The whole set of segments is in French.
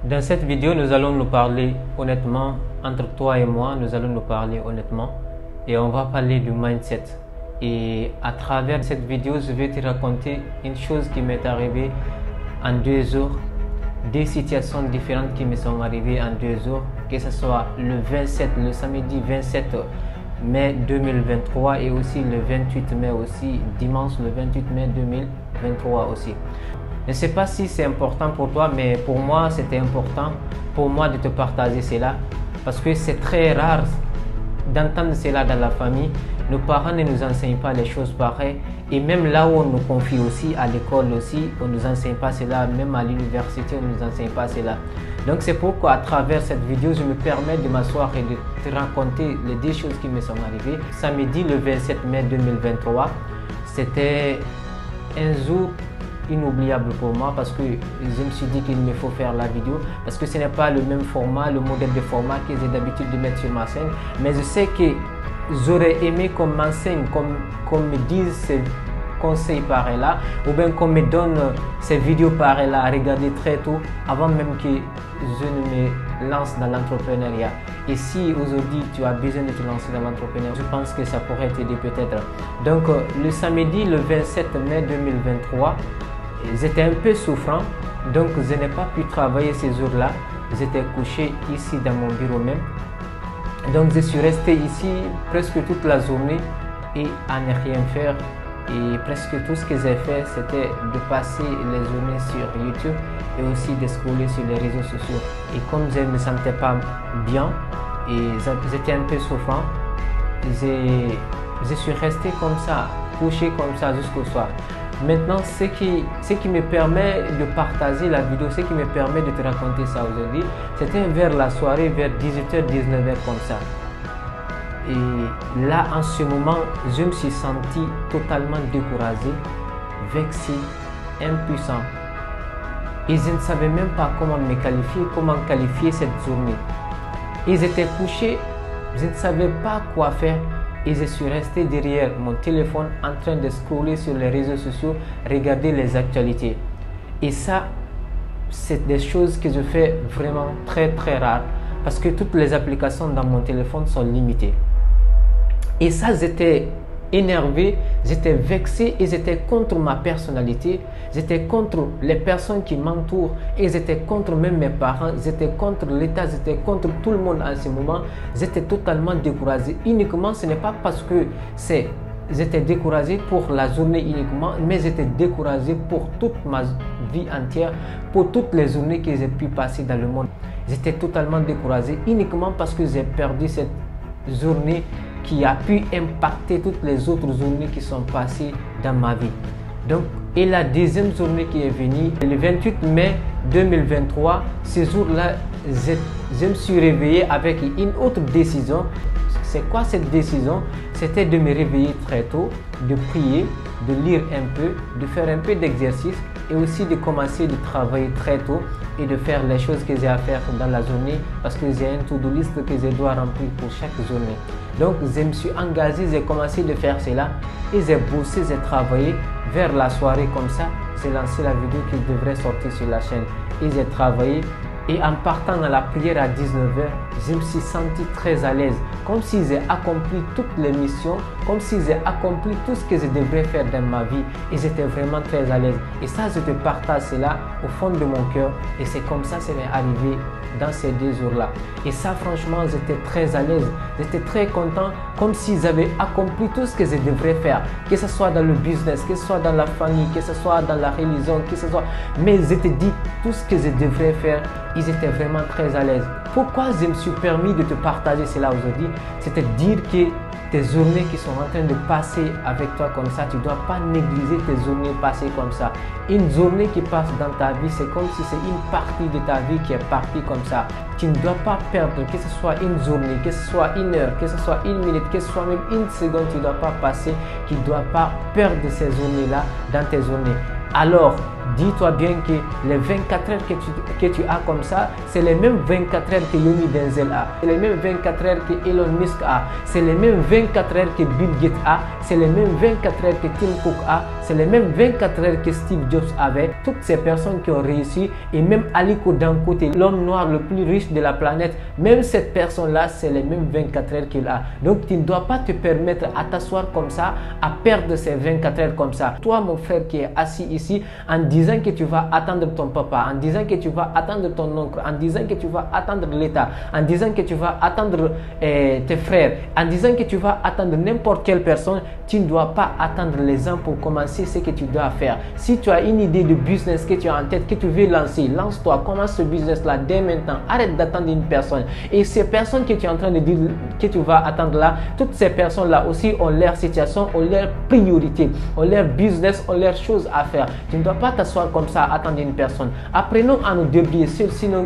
Dans cette vidéo, nous allons nous parler honnêtement, entre toi et moi, nous allons nous parler honnêtement et on va parler du mindset. Et à travers cette vidéo, je vais te raconter une chose qui m'est arrivée en 2 jours, des situations différentes qui me sont arrivées en 2 jours, que ce soit le samedi 27 mai 2023 et aussi le 28 mai aussi, dimanche le 28 mai 2023 aussi. Je ne sais pas si c'est important pour toi, mais pour moi, c'était important pour moi de te partager cela parce que c'est très rare d'entendre cela dans la famille. Nos parents ne nous enseignent pas les choses pareilles et même là où on nous confie aussi, à l'école aussi, on ne nous enseigne pas cela, même à l'université, on ne nous enseigne pas cela. Donc c'est pourquoi à travers cette vidéo, je me permets de m'asseoir et de te raconter les 2 choses qui me sont arrivées. Samedi le 27 mai 2023, c'était un jour inoubliable pour moi parce que je me suis dit qu'il me faut faire la vidéo parce que ce n'est pas le même format, le modèle de format que j'ai d'habitude de mettre sur ma chaîne, mais je sais que j'aurais aimé qu'on m'enseigne, qu'on me dise ces conseils pareils là, ou bien qu'on me donne ces vidéos pareilles là à regarder très tôt avant même que je ne me lance dans l'entrepreneuriat. Et si aujourd'hui tu as besoin de te lancer dans l'entrepreneuriat, je pense que ça pourrait t'aider peut-être. Donc le samedi le 27 mai 2023, j'étais un peu souffrant, donc je n'ai pas pu travailler ces jours-là. J'étais couché ici dans mon bureau même. Donc je suis resté ici presque toute la journée et à ne rien faire. Et presque tout ce que j'ai fait, c'était de passer les journées sur YouTube et aussi de scroller sur les réseaux sociaux. Et comme je ne me sentais pas bien et j'étais un peu souffrant, je suis resté comme ça, couché comme ça jusqu'au soir. Maintenant, ce qui me permet de partager la vidéo, ce qui me permet de te raconter ça aujourd'hui, c'était vers la soirée, vers 18h, 19h comme ça. Et là, en ce moment, je me suis senti totalement découragé, vexé, impuissant. Et je ne savais même pas comment me qualifier, comment qualifier cette journée. Et j'étais couché, je ne savais pas quoi faire. Et je suis resté derrière mon téléphone en train de scroller sur les réseaux sociaux, regarder les actualités. Et ça, c'est des choses que je fais vraiment très rare parce que toutes les applications dans mon téléphone sont limitées. Et ça, j'étais énervé, j'étais vexé et j'étais contre ma personnalité, j'étais contre les personnes qui m'entourent et j'étais contre même mes parents, j'étais contre l'État, j'étais contre tout le monde en ce moment. J'étais totalement découragé. Uniquement, ce n'est pas parce que j'étais découragé pour la journée uniquement, mais j'étais découragé pour toute ma vie entière, pour toutes les journées que j'ai pu passer dans le monde. J'étais totalement découragé uniquement parce que j'ai perdu cette journée qui a pu impacter toutes les autres journées qui sont passées dans ma vie. Donc, et la deuxième journée qui est venue, le 28 mai 2023, ce jour-là, je me suis réveillé avec une autre décision. C'est quoi cette décision? C'était de me réveiller très tôt, de prier, de lire un peu, de faire un peu d'exercice et aussi de commencer de travailler très tôt et de faire les choses que j'ai à faire dans la journée parce que j'ai un to-do list que je dois remplir pour chaque journée. Donc je me suis engagé, j'ai commencé de faire cela et j'ai bossé, j'ai travaillé. Vers la soirée comme ça, j'ai lancé la vidéo qui devrait sortir sur la chaîne et j'ai travaillé. Et en partant à la prière à 19h, je me suis senti très à l'aise, comme si j'ai accompli toutes les missions, comme si j'ai accompli tout ce que je devrais faire dans ma vie et j'étais vraiment très à l'aise. Et ça, je te partage cela au fond de mon cœur et c'est comme ça que c'est arrivé dans ces 2 jours-là. Et ça, franchement, j'étais très à l'aise, j'étais très content, comme si j'avais accompli tout ce que je devrais faire, que ce soit dans le business, que ce soit dans la famille, que ce soit dans la religion, que ce soit... Mais je te dis tout ce que je devrais faire. Ils étaient vraiment très à l'aise. Pourquoi je me suis permis de te partager cela aujourd'hui? C'était dire que tes journées qui sont en train de passer avec toi comme ça, tu ne dois pas négliger tes journées passées comme ça. Une journée qui passe dans ta vie, c'est comme si c'est une partie de ta vie qui est partie comme ça. Tu ne dois pas perdre, que ce soit une journée, que ce soit 1 heure, que ce soit 1 minute, que ce soit même 1 seconde, tu ne dois pas passer, tu ne dois pas perdre ces journées-là dans tes journées. Alors, dis-toi bien que les 24 heures que tu as comme ça, c'est les mêmes 24 heures que Yomi Denzel a, c'est les mêmes 24 heures que Elon Musk a, c'est les mêmes 24 heures que Bill Gates a, c'est les mêmes 24 heures que Tim Cook a, c'est les mêmes 24 heures que Steve Jobs avait. Toutes ces personnes qui ont réussi, et même Aliko Dangote, l'homme noir le plus riche de la planète, même cette personne-là, c'est les mêmes 24 heures qu'il a. Donc tu ne dois pas te permettre à t'asseoir comme ça, à perdre ces 24 heures comme ça. Toi, mon frère qui est assis ici, en disant que tu vas attendre ton papa, en disant que tu vas attendre ton oncle, en disant que tu vas attendre l'État, en disant que tu vas attendre tes frères, en disant que tu vas attendre n'importe quelle personne, tu ne dois pas attendre les gens pour commencer ce que tu dois faire. Si tu as une idée de business que tu as en tête, que tu veux lancer, lance-toi, commence ce business-là dès maintenant. Arrête d'attendre une personne. Et ces personnes que tu es en train de dire que tu vas attendre là, toutes ces personnes-là aussi ont leur situation, ont leur priorité, ont leur business, ont leurs choses à faire. Tu ne dois pas t'asseoir comme ça à attendre une personne. Apprenons à nous débrouiller seuls, sinon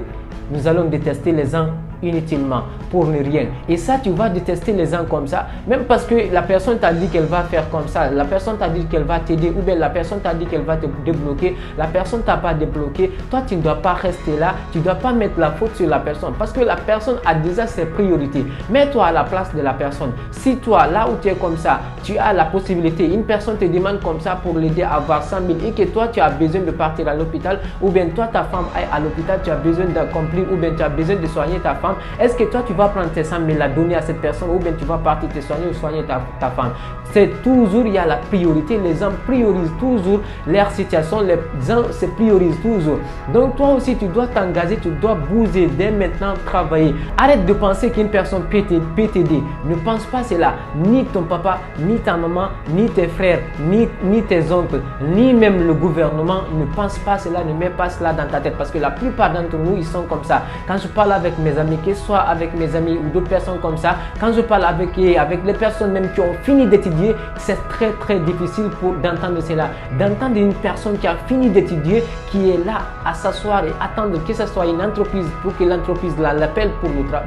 nous allons détester les gens inutilement pour ne rien. Et ça, tu vas détester les gens comme ça, même parce que la personne t'a dit qu'elle va faire comme ça, la personne t'a dit qu'elle va t'aider, ou bien la personne t'a dit qu'elle va te débloquer, la personne t'a pas débloqué. Toi, tu ne dois pas rester là, tu ne dois pas mettre la faute sur la personne, parce que la personne a déjà ses priorités. Mets-toi à la place de la personne. Si toi, là où tu es comme ça, tu as la possibilité, une personne te demande comme ça pour l'aider à avoir 100 000 et que toi, tu as besoin de partir à l'hôpital, ou bien toi, ta femme est à l'hôpital, tu as besoin d'accomplir, ou bien tu as besoin de soigner ta femme. Est-ce que toi tu vas prendre tes 100 000 la donner à cette personne, ou bien tu vas partir te soigner ou soigner ta femme? C'est toujours, il y a la priorité. Les gens priorisent toujours leur situation, les gens se priorisent toujours. Donc toi aussi tu dois t'engager, tu dois bouger dès maintenant, travailler. Arrête de penser qu'une personne peut t'aider. Ne pense pas cela. Ni ton papa, ni ta maman, ni tes frères, ni tes oncles, ni même le gouvernement ne pense pas cela, ne met pas cela dans ta tête, parce que la plupart d'entre nous ils sont comme ça. Quand je parle avec mes amis, que ce soit avec mes amis ou d'autres personnes comme ça, quand je parle avec les personnes même qui ont fini d'étudier, c'est très difficile d'entendre cela. D'entendre une personne qui a fini d'étudier, qui est là à s'asseoir et attendre que ce soit une entreprise pour que l'entreprise l'appelle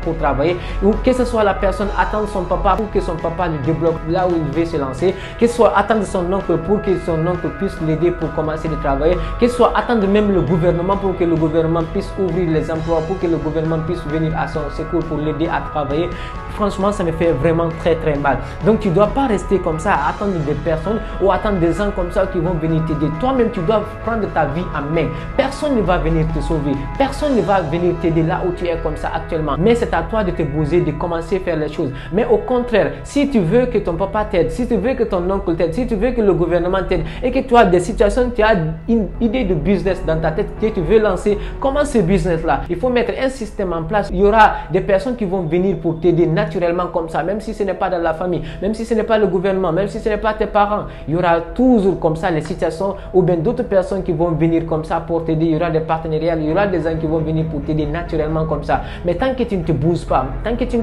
pour travailler, ou que ce soit la personne attendre son papa pour que son papa lui débloque là où il veut se lancer, que ce soit attendre son oncle pour que son oncle puisse l'aider pour commencer à travailler, que ce soit attendre même le gouvernement pour que le gouvernement puisse ouvrir les emplois, pour que le gouvernement puisse venir à son secours pour l'aider à travailler. Franchement, ça me fait vraiment très mal. Donc tu ne dois pas rester comme ça à attendre des personnes ou attendre des gens comme ça qui vont venir t'aider. Toi-même, tu dois prendre ta vie en main. Personne ne va venir te sauver, personne ne va venir t'aider là où tu es comme ça actuellement. Mais c'est à toi de te bouger, de commencer à faire les choses. Mais au contraire, si tu veux que ton papa t'aide, si tu veux que ton oncle t'aide, si tu veux que le gouvernement t'aide et que tu as des situations, tu as une idée de business dans ta tête que tu veux lancer, commence ce business là. Il faut mettre un système en place. Il y aura des personnes qui vont venir pour t'aider naturellement comme ça, même si ce n'est pas dans la famille, même si ce n'est pas le gouvernement, même si ce n'est pas tes parents. Il y aura toujours comme ça les situations ou bien d'autres personnes qui vont venir comme ça pour t'aider. Il y aura des partenariats, il y aura des gens qui vont venir pour t'aider naturellement comme ça. Mais tant que tu ne te bouges pas, tant que tu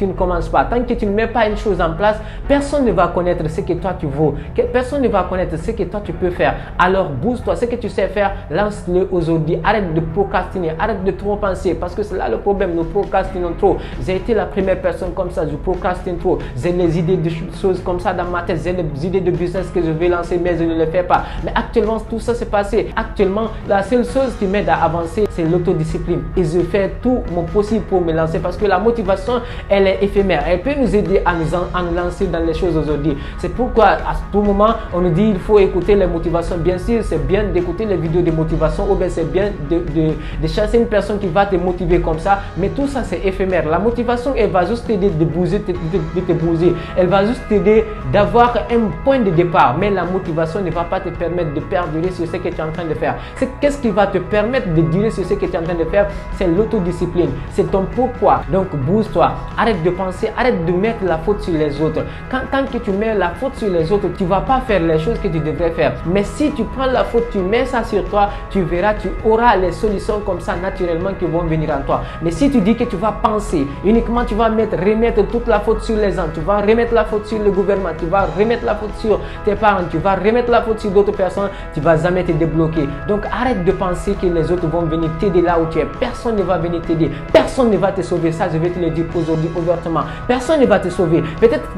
ne commences pas, tant que tu ne mets pas une chose en place, personne ne va connaître ce que toi tu vaux, personne ne va connaître ce que toi tu peux faire. Alors bouge-toi, ce que tu sais faire, lance-le aujourd'hui. Arrête de procrastiner, arrête de trop penser, parce que c'est là le problème. Nous procrastinons trop. J'ai été la première personne comme ça, je procrastine trop. J'ai les idées de choses comme ça dans ma tête, j'ai les idées de business que je vais lancer, mais je ne les fais pas. Mais actuellement, tout ça s'est passé. Actuellement, la seule chose qui m'aide à avancer, c'est l'autodiscipline. Et je fais tout mon possible pour me lancer, parce que la motivation, elle est éphémère. Elle peut nous aider à nous lancer dans les choses aujourd'hui. C'est pourquoi à tout moment, on nous dit il faut écouter les motivations. Bien sûr, c'est bien d'écouter les vidéos de motivation, ou bien c'est bien de chasser une personne qui va te motiver comme ça, mais tout ça c'est éphémère. La motivation, elle va juste t'aider de bouger, de te bouger. Elle va juste t'aider d'avoir un point de départ, mais la motivation ne va pas te permettre de perdurer sur ce que tu es en train de faire. Qu'est-ce qui va te permettre de durer sur ce que tu es en train de faire? C'est l'autodiscipline, c'est ton pourquoi. Donc bouge-toi, arrête de penser, arrête de mettre la faute sur les autres. Tant que tu mets la faute sur les autres, tu ne vas pas faire les choses que tu devrais faire. Mais si tu prends la faute, tu mets ça sur toi, tu verras, tu auras les solutions comme ça naturellement qui vont venir en toi. Mais si tu dis que tu vas penser, uniquement tu vas mettre remettre toute la faute sur les gens, tu vas remettre la faute sur le gouvernement, tu vas remettre la faute sur tes parents, tu vas remettre la faute sur d'autres personnes, tu vas jamais te débloquer. Donc arrête de penser que les autres vont venir t'aider là où tu es. Personne ne va venir t'aider, personne ne va te sauver. Ça, je vais te le dire aujourd'hui ouvertement. Personne ne va te sauver. Peut-être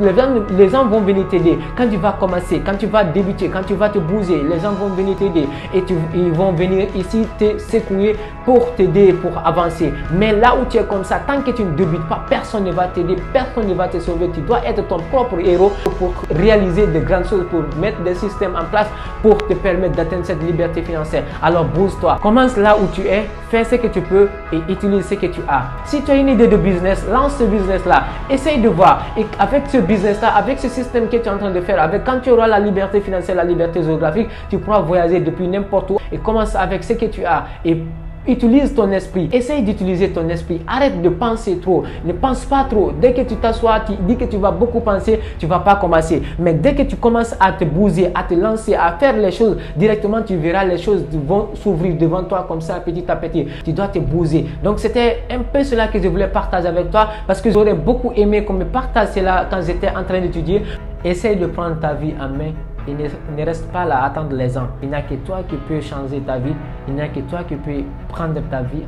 les gens vont venir t'aider quand tu vas commencer, quand tu vas débuter, quand tu vas te bouger. Les gens vont venir t'aider et ils vont venir ici te secouer pour t'aider, pour avancer. Mais là où tu es comme ça, tant que tu ne débutes pas, personne ne va t'aider, personne ne va te sauver. Tu dois être ton propre héros pour réaliser de grandes choses, pour mettre des systèmes en place pour te permettre d'atteindre cette liberté financière. Alors bouge-toi, commence là où tu es, fais ce que tu peux et utilise ce que tu as. Si tu as une idée de business, lance ce business là, essaye de voir, et avec ce business là, avec ce système que tu es en train de faire, quand tu auras la liberté financière, la liberté géographique, tu pourras voyager depuis n'importe où. Et commence avec ce que tu as et utilise ton esprit, essaye d'utiliser ton esprit, arrête de penser trop, ne pense pas trop. Dès que tu t'assois, tu dis que tu vas beaucoup penser, tu ne vas pas commencer. Mais dès que tu commences à te bouger, à te lancer, à faire les choses, directement tu verras les choses vont s'ouvrir devant toi comme ça petit à petit. Tu dois te bouger. Donc c'était un peu cela que je voulais partager avec toi parce que j'aurais beaucoup aimé qu'on me partage cela quand j'étais en train d'étudier. Essaye de prendre ta vie en main. Il ne reste pas là à attendre les gens. Il n'y a que toi qui peux changer ta vie. Il n'y a que toi qui peux prendre ta vie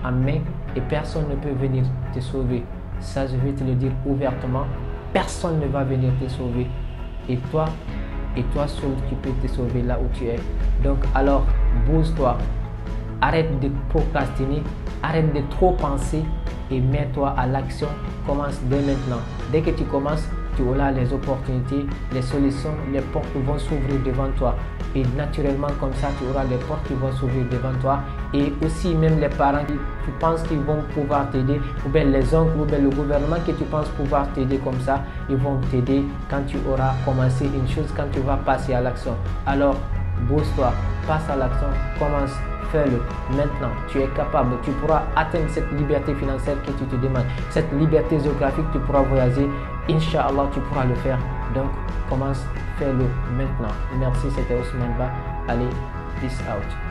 en main et personne ne peut venir te sauver. Ça, je vais te le dire ouvertement. Personne ne va venir te sauver. Et toi seul qui peux te sauver là où tu es. Donc alors, bouge-toi. Arrête de procrastiner. Arrête de trop penser et mets-toi à l'action. Commence dès maintenant. Dès que tu commences, tu auras les opportunités, les solutions, les portes vont s'ouvrir devant toi. Et naturellement, comme ça, tu auras les portes qui vont s'ouvrir devant toi. Et aussi, même les parents qui tu penses qu'ils vont pouvoir t'aider, ou bien les oncles, ou bien le gouvernement que tu penses pouvoir t'aider comme ça, ils vont t'aider quand tu auras commencé une chose, quand tu vas passer à l'action. Alors, bouge-toi, passe à l'action, commence. Fais-le maintenant, tu es capable, tu pourras atteindre cette liberté financière que tu te demandes, cette liberté géographique, tu pourras voyager, Inch'Allah tu pourras le faire. Donc commence, fais-le maintenant. Merci, c'était Ousmane Ba. Allez, peace out.